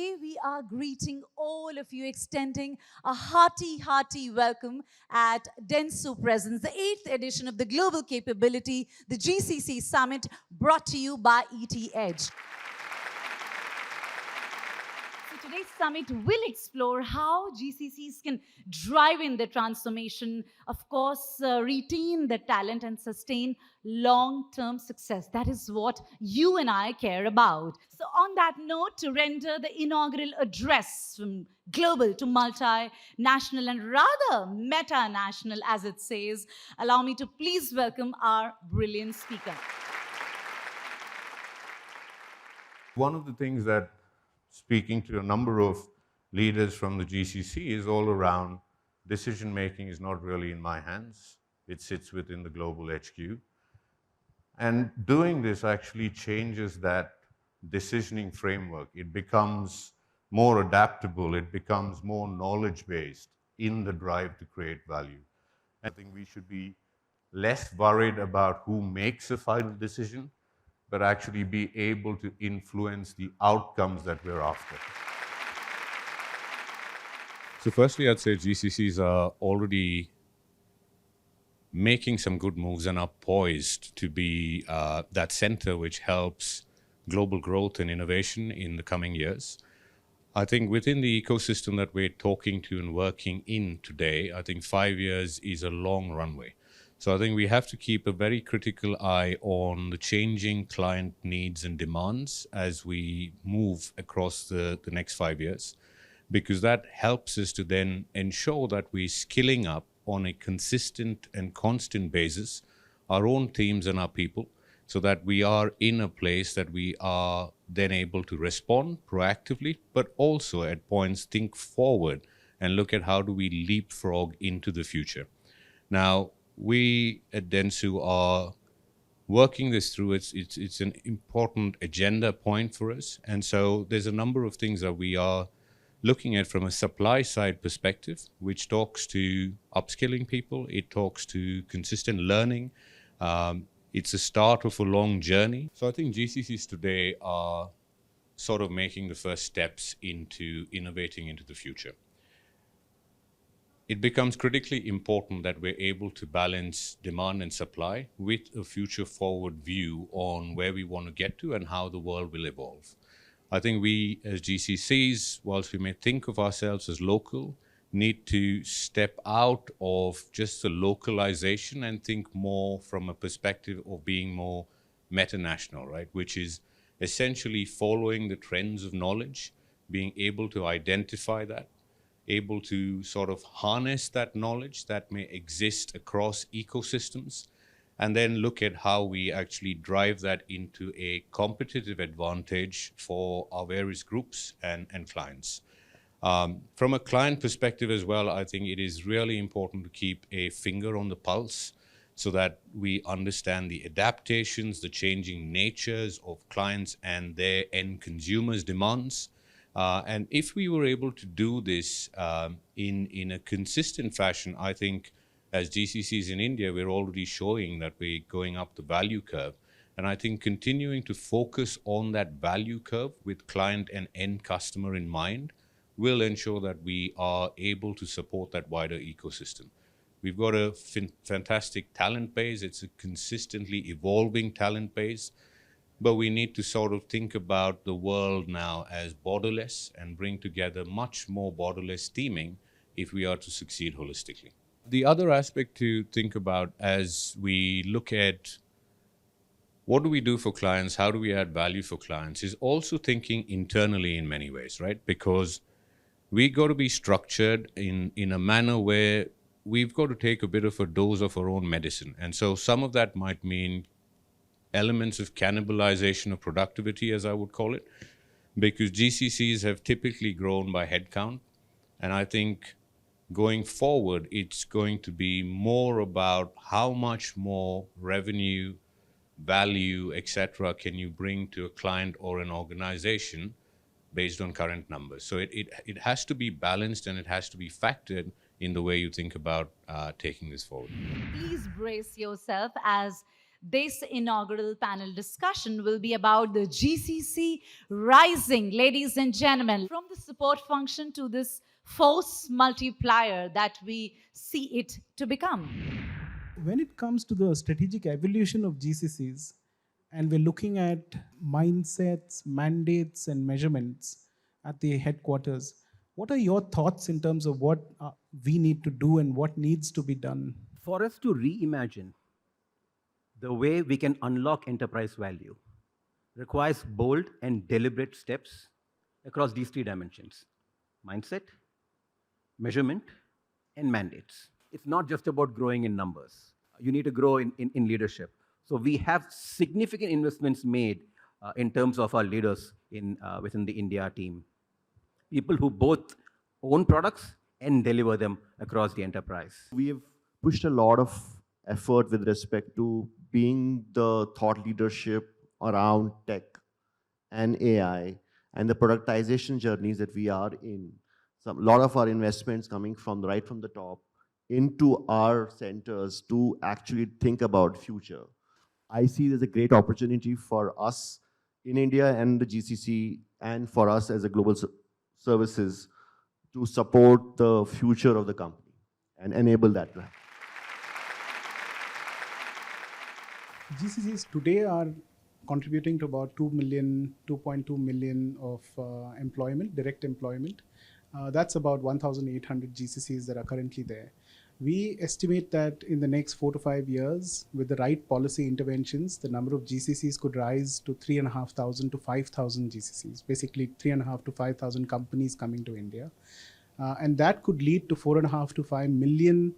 today we are greeting all of you, extending a hearty welcome at dentsu presents, the 8th edition of the Global Capability, the GCC Summit, brought to you by ET Edge. Today's summit will explore how GCCs can drive in the transformation, of course, retain the talent and sustain long-term success. That is what you and I care about. So on that note, to render the inaugural address from global to multinational and rather meta-national, as it says, allow me to please welcome our brilliant speaker. One of the things that speaking to a number of leaders from the GCC is all around decision making is not really in my hands. It sits within the global HQ. And doing this actually changes that decisioning framework. It becomes more adaptable. It becomes more knowledge-based in the drive to create value. I think we should be less worried about who makes a final decision, but actually be able to influence the outcomes that we're after. So firstly, I'd say GCCs are already making some good moves and are poised to be that center which helps global growth and innovation in the coming years. I think within the ecosystem that we're talking to and working in today, I think 5 years is a long runway. So I think we have to keep a very critical eye on the changing client needs and demands as we move across the next 5 years, because that helps us to then ensure that we're skilling up on a consistent and constant basis our own teams and our people, so that we are in a place that we are then able to respond proactively, but also at points think forward and look at how do we leapfrog into the future. Now, we at dentsu are working this through. It's an important agenda point for us. And so there's a number of things that we are looking at from a supply side perspective, which talks to upskilling people. It talks to consistent learning. It's a start of a long journey. So I think GCCs today are sort of making the first steps into innovating into the future. It becomes critically important that we're able to balance demand and supply with a future forward view on where we want to get to and how the world will evolve. I think we as GCCs, whilst we may think of ourselves as local, need to step out of just the localization and think more from a perspective of being more metanational, right? Which is essentially following the trends of knowledge, being able to identify that, able to sort of harness that knowledge that may exist across ecosystems, and then look at how we actually drive that into a competitive advantage for our various groups and clients. From a client perspective as well, I think it is really important to keep a finger on the pulse so that we understand the adaptations, the changing natures of clients and their end consumers' demands. And if we were able to do this in a consistent fashion, I think as GCCs in India, we're already showing that we're going up the value curve. And I think continuing to focus on that value curve with client and end customer in mind will ensure that we are able to support that wider ecosystem. We've got a fantastic talent base. It's a consistently evolving talent base. But we need to sort of think about the world now as borderless and bring together much more borderless teaming if we are to succeed holistically. The other aspect to think about as we look at what do we do for clients, how do we add value for clients, is also thinking internally in many ways, right? Because we got to be structured in a manner where we've got to take a bit of a dose of our own medicine. And so some of that might mean elements of cannibalization of productivity, as I would call it, because GCCs have typically grown by headcount. And I think going forward, it's going to be more about how much more revenue, value, etc., can you bring to a client or an organization based on current numbers. So it has to be balanced and it has to be factored in the way you think about taking this forward. Please brace yourself as This inaugural panel discussion will be about the GCC rising, ladies and gentlemen, from the support function to this force multiplier that we see it to become. When it comes to the strategic evolution of GCCs, and we're looking at mindsets, mandates, and measurements at the headquarters, what are your thoughts in terms of what we need to do and what needs to be done? For us to reimagine the way we can unlock enterprise value requires bold and deliberate steps across these three dimensions: mindset, measurement, and mandates. It's not just about growing in numbers. You need to grow in leadership. So we have significant investments made in terms of our leaders within the India team. People who both own products and deliver them across the enterprise. We have pushed a lot of effort with respect to being the thought leadership around tech and AI and the productization journeys that we are in. A lot of our investments coming from right from the top into our centers to actually think about future. I see there's a great opportunity for us in India and the GCC and for us as a global services to support the future of the company and enable that to happen. GCCs today are contributing to about 2.2 million of employment, direct employment. That's about 1,800 GCCs that are currently there. We estimate that in the next 4 to 5 years, with the right policy interventions, the number of GCCs could rise to 3,500 to 5,000 GCCs, basically 3,500 to 5,000 companies coming to India. And that could lead to 4.5 to 5 million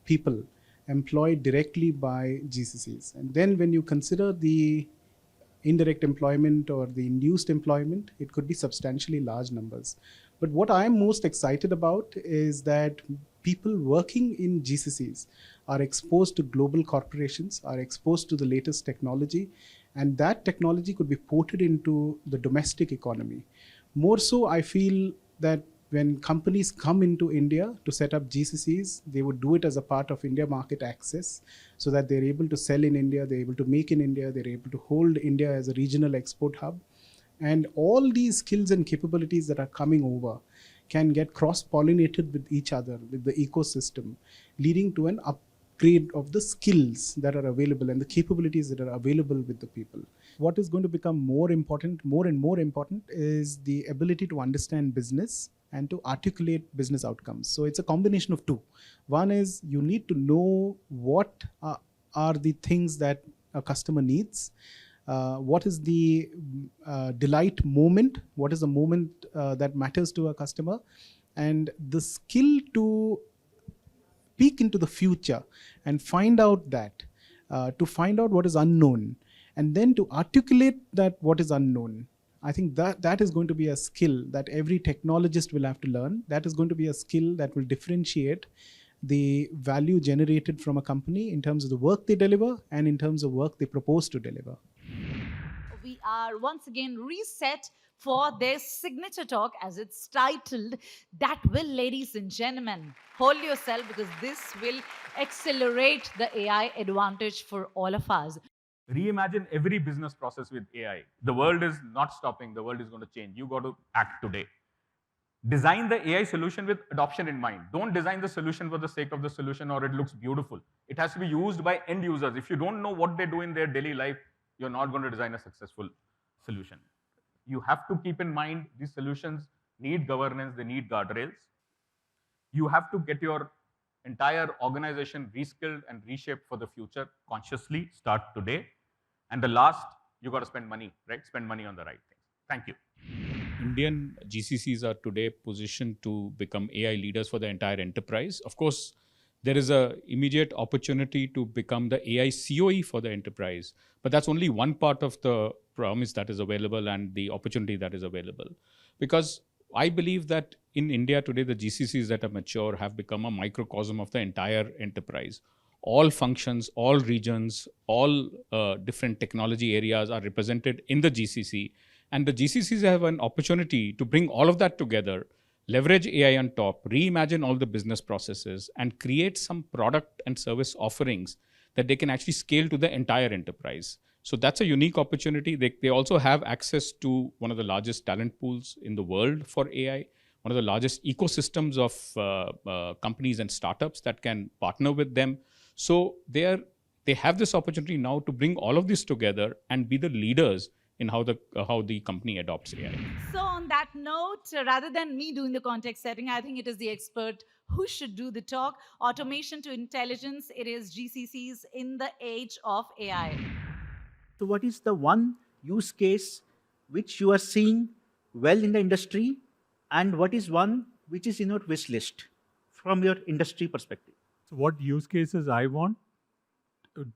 people employed directly by GCCs. And then when you consider the indirect employment or the induced employment, it could be substantially large numbers. But what I'm most excited about is that people working in GCCs are exposed to global corporations, are exposed to the latest technology, and that technology could be ported into the domestic economy. More so, I feel that when companies come into India to set up GCCs, they would do it as a part of India market access so that they're able to sell in India, they're able to make in India, they're able to hold India as a regional export hub. And all these skills and capabilities that are coming over can get cross-pollinated with each other, with the ecosystem, leading to an upgrade of the skills that are available and the capabilities that are available with the people. What is going to become more and more important, is the ability to understand business and to articulate business outcomes. So it's a combination of two. One is you need to know what are the things that a customer needs. What is the delight moment? What is the moment that matters to a customer? And the skill to peek into the future and find out that, to find out what is unknown, and then to articulate that what is unknown. I think that is going to be a skill that every technologist will have to learn. That is going to be a skill that will differentiate the value generated from a company in terms of the work they deliver and in terms of work they propose to deliver. We are once again reset for their signature talk, as it's titled. That will, ladies and gentlemen, hold yourself, because this will accelerate the AI advantage for all of us. Reimagine every business process with AI. The world is not stopping. The world is going to change. You got to act today. Design the AI solution with adoption in mind. Don't design the solution for the sake of the solution or it looks beautiful. It has to be used by end users. If you don't know what they do in their daily life, you're not going to design a successful solution. You have to keep in mind these solutions need governance, they need guardrails. You have to get your entire organization reskilled and reshaped for the future consciously. Start today. And the last, you got to spend money, right? Spend money on the right things. Thank you. Indian GCCs are today positioned to become AI leaders for the entire enterprise. Of course, there is an immediate opportunity to become the AI COE for the enterprise, but that's only one part of the promise that is available and the opportunity that is available. Because I believe that in India today, the GCCs that are mature have become a microcosm of the entire enterprise. All functions, all regions, all different technology areas are represented in the GCC. And the GCCs have an opportunity to bring all of that together, leverage AI on top, reimagine all the business processes, and create some product and service offerings that they can actually scale to the entire enterprise. So that's a unique opportunity. They also have access to one of the largest talent pools in the world for AI, one of the largest ecosystems of companies and startups that can partner with them. So they have this opportunity now to bring all of this together and be the leaders in how the company adopts AI. So, on that note, rather than me doing the context setting, I think it is the expert who should do the talk. Automation to intelligence, it is GCCs in the age of AI. So, what is the one use case which you are seeing well in the industry, and what is one which is in your wish list from your industry perspective? So, what use cases I want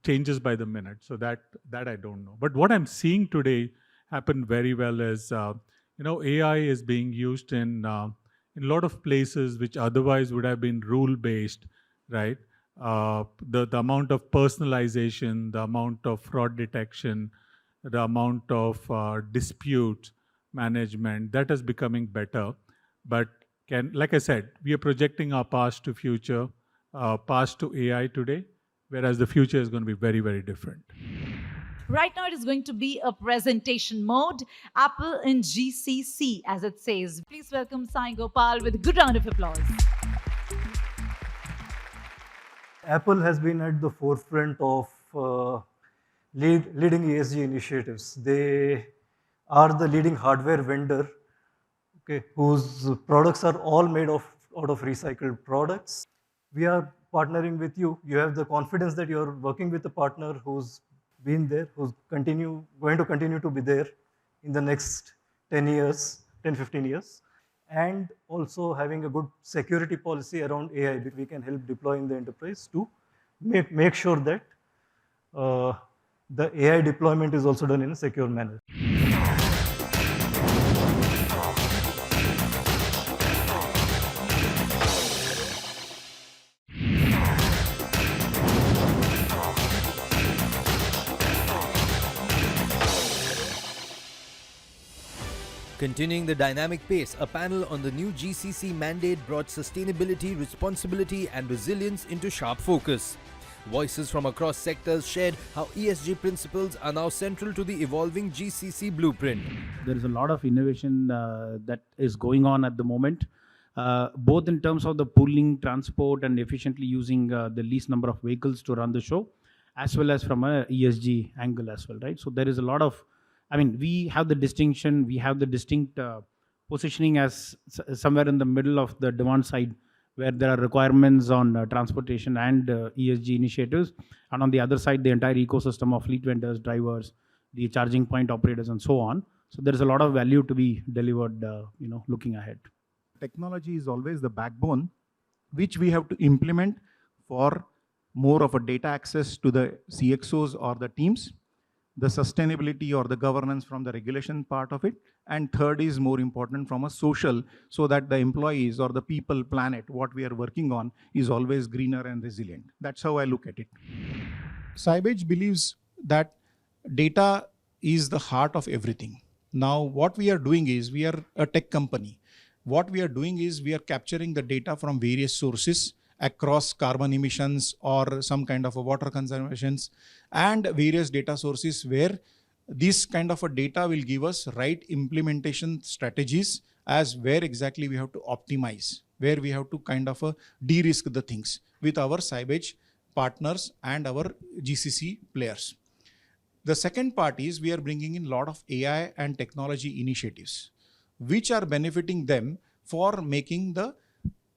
changes by the minute. So that I don't know. But what I'm seeing today happen very well is, AI is being used in a lot of places which otherwise would have been rule based, right? The amount of personalization, the amount of fraud detection, the amount of dispute management, that is becoming better. But like I said, we are projecting our past to future, past to AI today, whereas the future is going to be very, very different. Right now, it is going to be a presentation mode. Apple in GCC, as it says. Please welcome Sai Gopal with a good round of applause. Apple has been at the forefront of leading ESG initiatives. They are the leading hardware vendor, okay, whose products are all made out of recycled products. We are partnering with you. You have the confidence that you're working with a partner who's been there, who's going to continue to be there in the next 10 years, 10, 15 years. And also having a good security policy around AI that we can help deploy in the enterprise to make sure that the AI deployment is also done in a secure manner. Continuing the dynamic pace, a panel on the new GCC mandate brought sustainability, responsibility and resilience into sharp focus. Voices from across sectors shared how ESG principles are now central to the evolving GCC blueprint. There is a lot of innovation that is going on at the moment, both in terms of the pooling transport and efficiently using the least number of vehicles to run the show, as well as from a ESG angle as well, right? So there is a lot of, we have the distinction, we have the distinct positioning as somewhere in the middle of the demand side, where there are requirements on transportation and ESG initiatives, and on the other side, the entire ecosystem of fleet vendors, drivers, the charging point operators, and so on. So there is a lot of value to be delivered, looking ahead. Technology is always the backbone, which we have to implement for more of a data access to the CXOs or the teams, the sustainability or the governance from the regulation part of it, and third is more important from a social, so that the employees or the people, planet, what we are working on is always greener and resilient. That's how I look at it. Sybase believes that data is the heart of everything. Now, what we are doing is, we are a tech company. What we are doing is, we are capturing the data from various sources across carbon emissions or some kind of a water conservations and various data sources, where this kind of a data will give us right implementation strategies as where exactly we have to optimize, where we have to kind of de-risk the things with our Sybase partners and our GCC players. The second part is, we are bringing in a lot of AI and technology initiatives, which are benefiting them for making the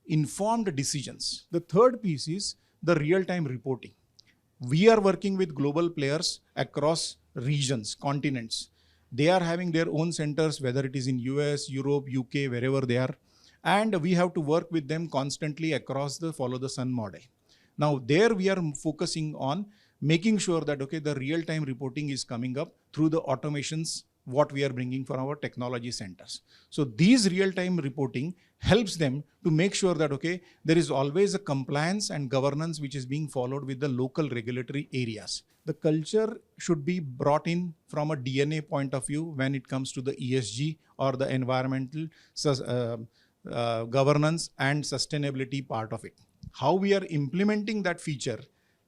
informed decisions. The third piece is the real-time reporting. We are working with global players across regions, continents. They are having their own centers, whether it is in US, Europe, UK, wherever they are. And we have to work with them constantly across the follow the sun model. Now there we are focusing on making sure that, okay, the real-time reporting is coming up through the automations, what we are bringing for our technology centers. So these real-time reporting helps them to make sure that, okay, there is always a compliance and governance which is being followed with the local regulatory areas. The culture should be brought in from a DNA point of view when it comes to the ESG or the environmental governance and sustainability part of it. How we are implementing that feature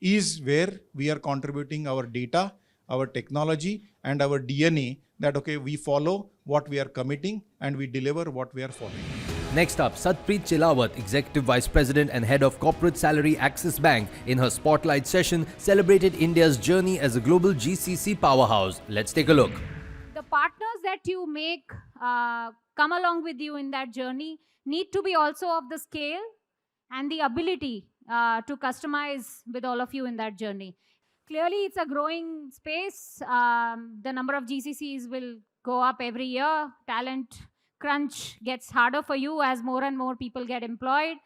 is where we are contributing our data, our technology, and our DNA that, okay, we follow what we are committing and we deliver what we are following. Next up, Satpreet Chilawat, Executive Vice President and Head of Corporate Salary Axis Bank, in her Spotlight session, celebrated India's journey as a global GCC powerhouse. Let's take a look. The partners that you make come along with you in that journey need to be also of the scale and the ability to customize with all of you in that journey. Clearly, it's a growing space. The number of GCCs will go up every year. Talent crunch gets harder for you as more and more people get employed.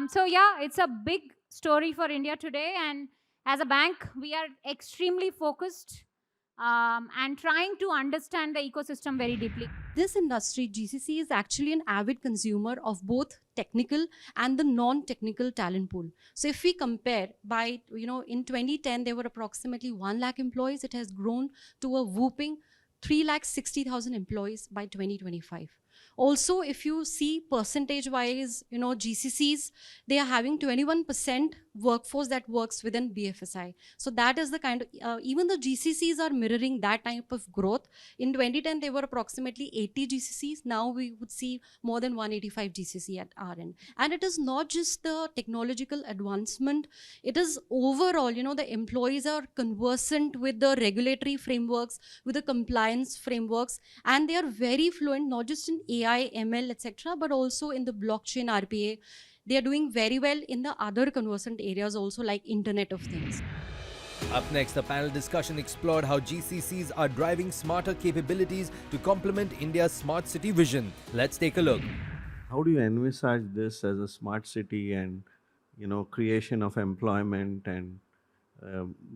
So yeah, it's a big story for India today. And as a bank, we are extremely focused and trying to understand the ecosystem very deeply. This industry, GCC, is actually an avid consumer of both technical and the non-technical talent pool. So if we compare by, in 2010, there were approximately 1 lakh employees. It has grown to a whooping 3,60,000 employees by 2025. Also, if you see percentage-wise, GCCs, they are having 21% workforce that works within BFSI. So that is the kind of, even the GCCs are mirroring that type of growth. In 2010, there were approximately 80 GCCs. Now we would see more than 185 GCC at our end. And it is not just the technological advancement. It is overall, the employees are conversant with the regulatory frameworks, with the compliance frameworks, and they are very fluent, not just in AI, ML, etc., but also in the blockchain, RPA. They are doing very well in the other conversant areas also, like Internet of Things. Up next, the panel discussion explored how GCCs are driving smarter capabilities to complement India's smart city vision. Let's take a look. How do you envisage this as a smart city and, creation of employment and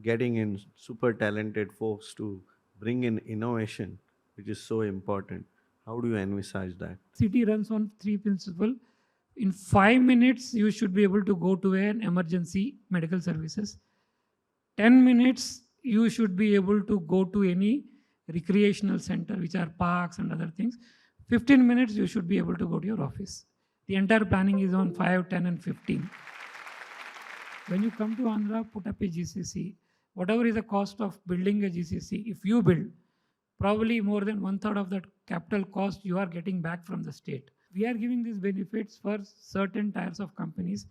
getting in super talented folks to bring in innovation, which is so important? How do you envisage that? City runs on 3 principles. In 5 minutes, you should be able to go to an emergency medical services. 10 minutes, you should be able to go to any recreational center, which are parks and other things. 15 minutes, you should be able to go to your office. The entire planning is on 5, 10, and 15. When you come to Andhra, put up a GCC. Whatever is the cost of building a GCC, if you build, probably more than 1/3 of that capital cost you are getting back from the state. We are giving these benefits for certain types of companies.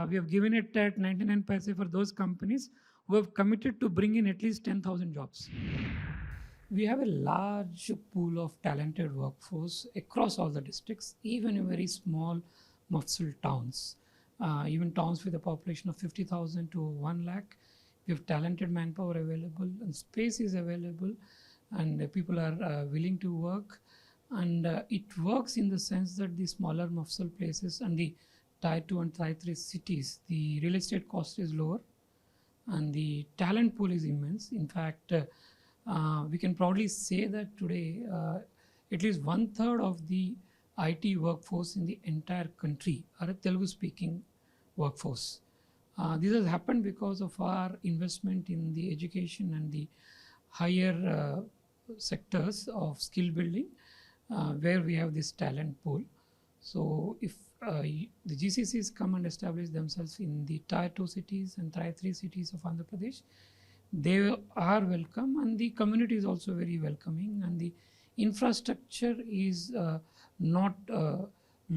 We have given it at 99 paise for those companies who have committed to bring in at least 10,000 jobs. We have a large pool of talented workforce across all the districts, even in very small mufsul towns. Even towns with a population of 50,000 to 1 lakh, we have talented manpower available and space is available, and people are willing to work. And it works in the sense that the smaller mufsul places and the Tier 2 and Tier 3 cities, the real estate cost is lower and the talent pool is immense. In fact, we can proudly say that today at least 1/3 of the IT workforce in the entire country are a Telugu speaking workforce. This has happened because of our investment in the education and the higher sectors of skill building, where we have this talent pool. So if the GCCs come and establish themselves in the Tier 2 cities and Tier 3 cities of Andhra Pradesh, they are welcome, and the community is also very welcoming, and the infrastructure is not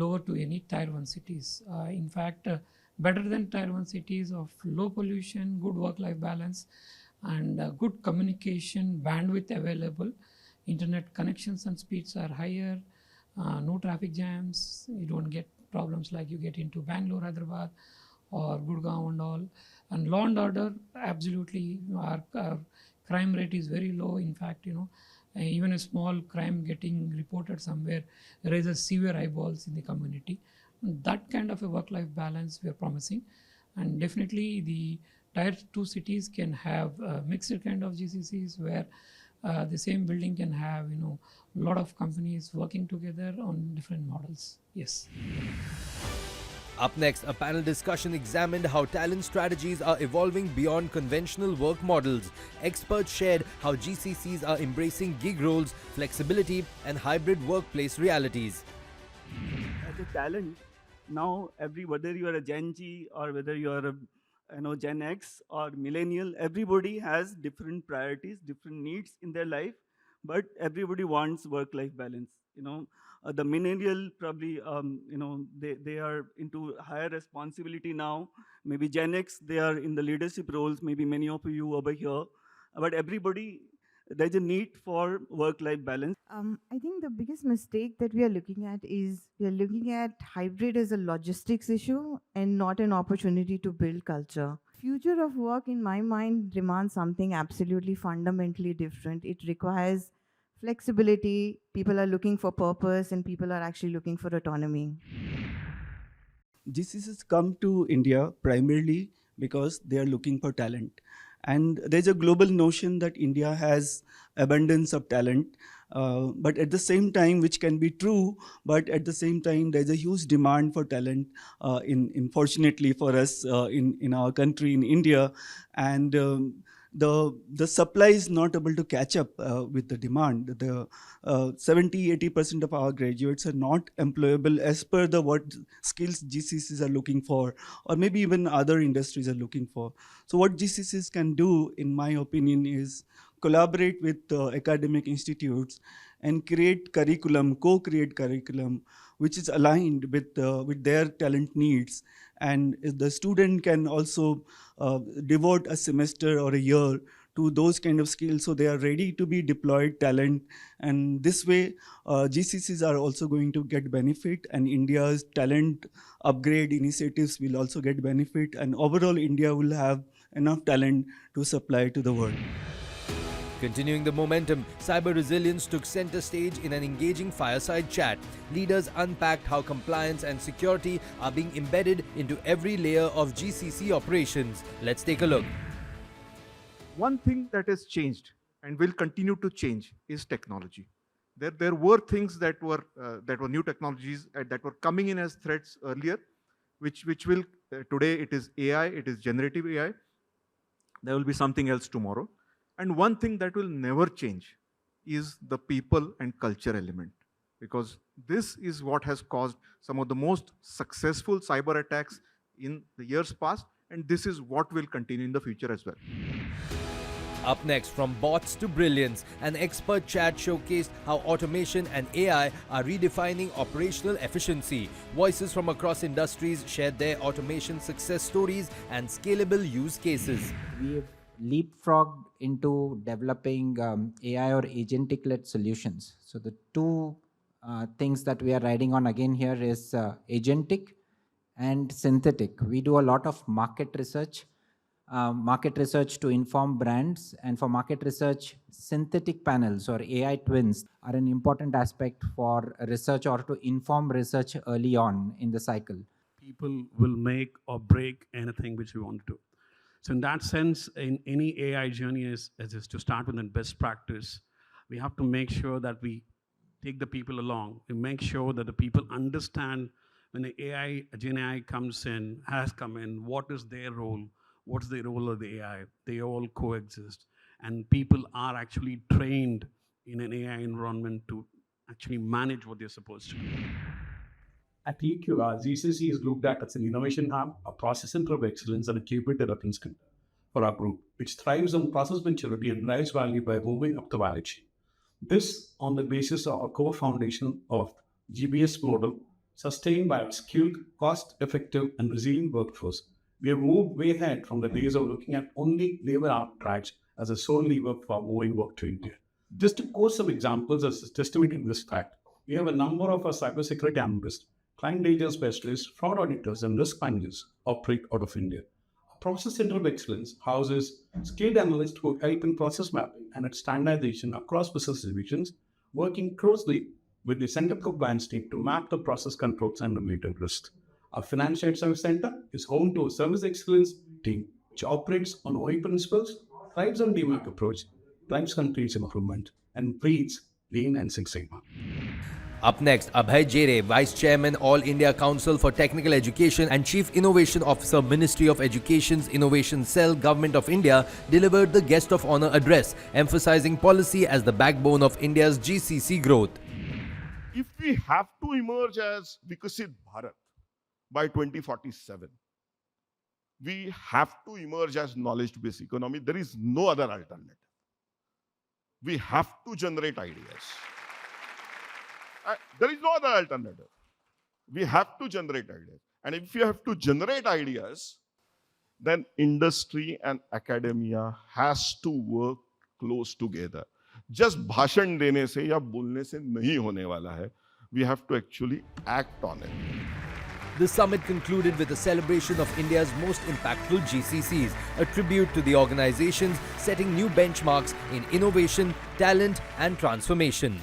lower to any Tier 1 cities. In fact, better than Tier 1 cities of low pollution, good work-life balance, and good communication, bandwidth available, internet connections and speeds are higher, no traffic jams, you don't get problems like you get into Bangalore, Hyderabad, or Gurgaon and all. And law and order, absolutely, our crime rate is very low. In fact, even a small crime getting reported somewhere raises severe eyeballs in the community. And that kind of a work-life balance we are promising, and definitely the Tier 2 cities can have mixed kind of GCCs where the same building can have a lot of companies working together on different models. Yes. Up next, a panel discussion examined how talent strategies are evolving beyond conventional work models. Experts shared how GCCs are embracing gig roles, flexibility, and hybrid workplace realities. As a talent, now whether you are a Gen Z or whether you are Gen X or millennial, everybody has different priorities, different needs in their life, but everybody wants work-life balance. The millennial probably, they are into higher responsibility now. Maybe Gen X, they are in the leadership roles, maybe many of you over here, but everybody, there's a need for work-life balance. I think the biggest mistake that we are looking at is we are looking at hybrid as a logistics issue and not an opportunity to build culture. Future of work, in my mind, demands something absolutely fundamentally different. It requires flexibility, people are looking for purpose, and people are actually looking for autonomy. GCCs come to India primarily because they are looking for talent. And there's a global notion that India has abundance of talent, but at the same time, which can be true, but at the same time, there's a huge demand for talent, fortunately for us in our country, in India. And the supply is not able to catch up with the demand. The 70-80% of our graduates are not employable as per the what skills GCCs are looking for, or maybe even other industries are looking for. So what GCCs can do, in my opinion, is collaborate with academic institutes and create curriculum, co-create curriculum, which is aligned with their talent needs. And the student can also devote a semester or a year to those kind of skills, so they are ready to be deployed talent. And this way, GCCs are also going to get benefit, and India's talent upgrade initiatives will also get benefit, and overall India will have enough talent to supply to the world. Continuing the momentum, cyber resilience took center stage in an engaging fireside chat. Leaders unpacked how compliance and security are being embedded into every layer of GCC operations. Let's take a look. One thing that has changed and will continue to change is technology. There were things that were new technologies that were coming in as threats earlier, which will today it is AI, it is generative AI. There will be something else tomorrow. And one thing that will never change is the people and culture element, because this is what has caused some of the most successful cyber attacks in the years past, and this is what will continue in the future as well. Up next, from bots to brilliance, an expert chat showcased how automation and AI are redefining operational efficiency. Voices from across industries shared their automation success stories and scalable use cases. We've leapfrogged into developing AI or agentic-led solutions. So the two things that we are riding on again here is agentic and synthetic. We do a lot of market research to inform brands, and for market research, synthetic panels or AI twins are an important aspect for research or to inform research early on in the cycle. People will make or break anything which we want to do. So in that sense, in any AI journey is to start with a best practice. We have to make sure that we take the people along. We make sure that the people understand when the AI, Gen AI has come in, what is their role, what's the role of the AI. They all coexist. And people are actually trained in an AI environment to actually manage what they're supposed to do. At EQR, GCC is looked at as an innovation hub, a process center of excellence, and a capability development center for our group, which thrives on process maturity and drives value by moving up the value chain. This on the basis of a core foundation of GBS model, sustained by a skilled, cost-effective, and resilient workforce. We have moved way ahead from the days of looking at only labor arbitrage as a sole lever for moving work to India. Just to quote some examples as a testimony to this fact, we have a number of our cybersecurity analysts, client data specialists, fraud auditors, and risk managers operate out of India. A process center of excellence houses skilled analysts who help in process mapping and its standardization across business divisions, working closely with the center compliance team to map the process controls and related risks. Our financial service center is home to a service excellence team which operates on OE principles, thrives on DMAC approach, drives continuous improvement, and breeds Lean and Six Sigma. Up next, Abhay Jere, Vice Chairman, All India Council for Technical Education and Chief Innovation Officer, Ministry of Education's Innovation Cell, Government of India, delivered the Guest of Honor address, emphasizing policy as the backbone of India's GCC growth. If we have to emerge as Vikasit Bharat by 2047, We have to emerge as knowledge-based economy. There is no other alternative. We have to generate ideas. There is no other alternative. We have to generate ideas. And if you have to generate ideas, then industry and academia has to work close together. Just भाषण देने से या बोलने से नहीं होने वाला है. We have to actually act on it. The summit concluded with a celebration of India's most impactful GCCs, a tribute to the organizations setting new benchmarks in innovation, talent, and transformation.